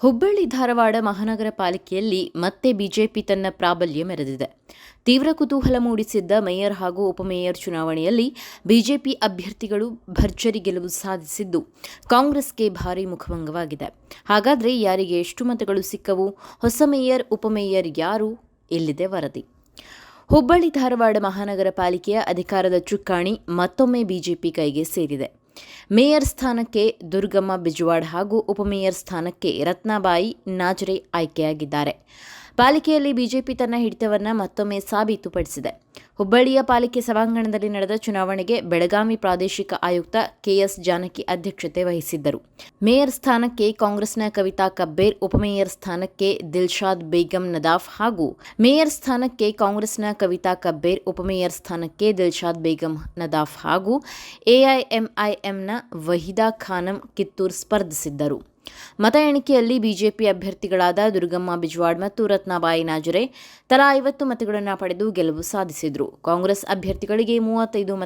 ಹುಬ್ಬಳ್ಳಿ ಧಾರವಾಡ ಮಹಾನಗರ ಪಾಲಿಕೆಯಲ್ಲಿ ಮತ್ತೆ ಬಿಜೆಪಿ ತನ್ನ ಪ್ರಾಬಲ್ಯ ಮೆರೆದಿದೆ. ತೀವ್ರ ಕುತೂಹಲ ಮೂಡಿಸಿದ್ದ ಮೇಯರ್ ಹಾಗೂ ಉಪಮೇಯರ್ ಚುನಾವಣೆಯಲ್ಲಿ ಬಿಜೆಪಿ ಅಭ್ಯರ್ಥಿಗಳು ಭರ್ಜರಿ ಗೆಲುವು ಸಾಧಿಸಿದ್ದು ಕಾಂಗ್ರೆಸ್ಗೆ ಭಾರೀ ಮುಖಭಂಗವಾಗಿದೆ. ಹಾಗಾದರೆ ಯಾರಿಗೆ ಎಷ್ಟು ಮತಗಳು ಸಿಕ್ಕವು? ಹೊಸ ಮೇಯರ್ ಉಪಮೇಯರ್ ಯಾರು? ಇಲ್ಲಿದೆ ವರದಿ. ಹುಬ್ಬಳ್ಳಿ ಧಾರವಾಡ ಮಹಾನಗರ ಪಾಲಿಕೆಯ ಅಧಿಕಾರದ ಚುಕ್ಕಾಣಿ ಮತ್ತೊಮ್ಮೆ ಬಿಜೆಪಿ ಕೈಗೆ ಸೇರಿದೆ. ಮೇಯರ್ ಸ್ಥಾನಕ್ಕೆ ದುರ್ಗಮ್ಮ ಬಿಜವಾಡ್ ಹಾಗೂ ಉಪಮೇಯರ್ ಸ್ಥಾನಕ್ಕೆ ರತ್ನಾಬಾಯಿ ನಾಜರೆ ಆಯ್ಕೆಯಾಗಿದ್ದಾರೆ. ಪಾಲಿಕೆಯಲ್ಲಿ ಬಿಜೆಪಿ ತನ್ನ ಹಿಡಿತವನ್ನು ಮತ್ತೊಮ್ಮೆ ಸಾಬೀತುಪಡಿಸಿದೆ. ಹುಬ್ಬಳ್ಳಿಯ ಪಾಲಿಕೆ ಸಭಾಂಗಣದಲ್ಲಿ ನಡೆದ ಚುನಾವಣೆಗೆ ಬೆಳಗಾವಿ ಪ್ರಾದೇಶಿಕ ಆಯುಕ್ತ ಕೆಎಸ್ ಜಾನಕಿ ಅಧ್ಯಕ್ಷತೆ ವಹಿಸಿದ್ದರು. ಮೇಯರ್ ಸ್ಥಾನಕ್ಕೆ ಕಾಂಗ್ರೆಸ್ನ ಕವಿತಾ ಕಬ್ಬೇರ್, ಉಪಮೇಯರ್ ಸ್ಥಾನಕ್ಕೆ ದಿಲ್ಶಾದ್ ಬೇಗಂ ನದಾಫ್ ಹಾಗೂ ಮೇಯರ್ ಸ್ಥಾನಕ್ಕೆ ಕಾಂಗ್ರೆಸ್ನ ಕವಿತಾ ಕಬ್ಬೇರ್, ಉಪಮೇಯರ್ ಸ್ಥಾನಕ್ಕೆ ದಿಲ್ಶಾದ್ ಬೇಗಂ ನದಾಫ್ ಹಾಗೂ ಎಐಎಂಐಎಂನ ವಹೀದಾ ಖಾನಂ ಕಿತ್ತೂರ್ ಸ್ಪರ್ಧಿಸಿದ್ದರು. ಮತ ಎಣಿಕೆಯಲ್ಲಿ ಬಿಜೆಪಿ ಅಭ್ಯರ್ಥಿಗಳಾದ ದುರ್ಗಮ್ಮ ಬಿಜವಾಡ್ ಮತ್ತು ರತ್ನಾಬಾಯಿ ನಾಜರೆ ತಲಾ 50 ಮತಗಳನ್ನು ಪಡೆದು ಗೆಲುವು ಸಾಧಿಸಿದರು. ಕಾಂಗ್ರೆಸ್ ಅಭ್ಯರ್ಥಿಗಳಿಗೆ 35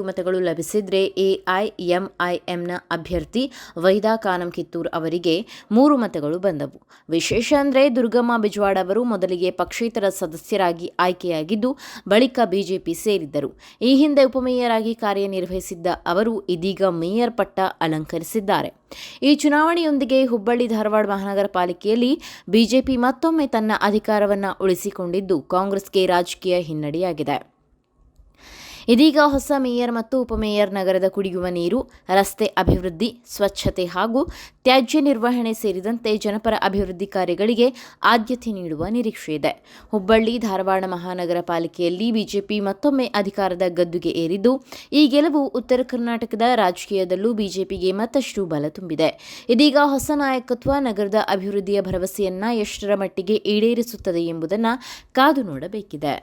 ಮತಗಳು ಲಭಿಸಿದ್ರೆ ಎಐಎಂಐಎಂನ ಅಭ್ಯರ್ಥಿ ವಹೀದಾ ಖಾನಂ ಕಿತ್ತೂರ್ ಅವರಿಗೆ 3 ಮತಗಳು ಬಂದವು. ವಿಶೇಷ ಅಂದರೆ ದುರ್ಗಮ್ಮ ಬಿಜವಾಡ್ ಅವರು ಮೊದಲಿಗೆ ಪಕ್ಷೇತರ ಸದಸ್ಯರಾಗಿ ಆಯ್ಕೆಯಾಗಿದ್ದು ಬಳಿಕ ಬಿಜೆಪಿ ಸೇರಿದ್ದರು. ಈ ಹಿಂದೆ ಉಪಮೇಯರ್ ಆಗಿ ಕಾರ್ಯನಿರ್ವಹಿಸಿದ್ದ ಅವರು ಇದೀಗ ಮೇಯರ್ ಪಟ್ಟ ಅಲಂಕರಿಸಿದ್ದಾರೆ. ಈ ಚುನಾವಣೆಯೊಂದಿಗೆ ಹುಬ್ಬಳ್ಳಿ ಧಾರವಾಡ ಮಹಾನಗರ ಪಾಲಿಕೆಯಲ್ಲಿ ಬಿಜೆಪಿ ಮತ್ತೊಮ್ಮೆ ತನ್ನ ಅಧಿಕಾರವನ್ನು ಉಳಿಸಿಕೊಂಡಿದ್ದು ಕಾಂಗ್ರೆಸ್ಗೆ ರಾಜಕೀಯ ಹಿನ್ನಡೆಯಾಗಿದೆ. ಇದೀಗ ಹೊಸ ಮೇಯರ್ ಮತ್ತು ಉಪಮೇಯರ್ ನಗರದ ಕುಡಿಯುವ ನೀರು, ರಸ್ತೆ ಅಭಿವೃದ್ಧಿ, ಸ್ವಚ್ಛತೆ ಹಾಗೂ ತ್ಯಾಜ್ಯ ನಿರ್ವಹಣೆ ಸೇರಿದಂತೆ ಜನಪರ ಅಭಿವೃದ್ಧಿ ಕಾರ್ಯಗಳಿಗೆ ಆದ್ಯತೆ ನೀಡುವ ನಿರೀಕ್ಷೆಯಿದೆ. ಹುಬ್ಬಳ್ಳಿ ಧಾರವಾಡ ಮಹಾನಗರ ಪಾಲಿಕೆಯಲ್ಲಿ ಬಿಜೆಪಿ ಮತ್ತೊಮ್ಮೆ ಅಧಿಕಾರದ ಗದ್ದುಗೆ ಏರಿದ್ದು ಈ ಗೆಲುವು ಉತ್ತರ ಕರ್ನಾಟಕದ ರಾಜಕೀಯದಲ್ಲೂ ಬಿಜೆಪಿಗೆ ಮತ್ತಷ್ಟು ಬಲ ತುಂಬಿದೆ. ಇದೀಗ ಹೊಸ ನಾಯಕತ್ವ ನಗರದ ಅಭಿವೃದ್ಧಿಯ ಭರವಸೆಯನ್ನ ಎಷ್ಟರ ಮಟ್ಟಿಗೆ ಈಡೇರಿಸುತ್ತದೆ ಎಂಬುದನ್ನು ಕಾದು ನೋಡಬೇಕಿದೆ.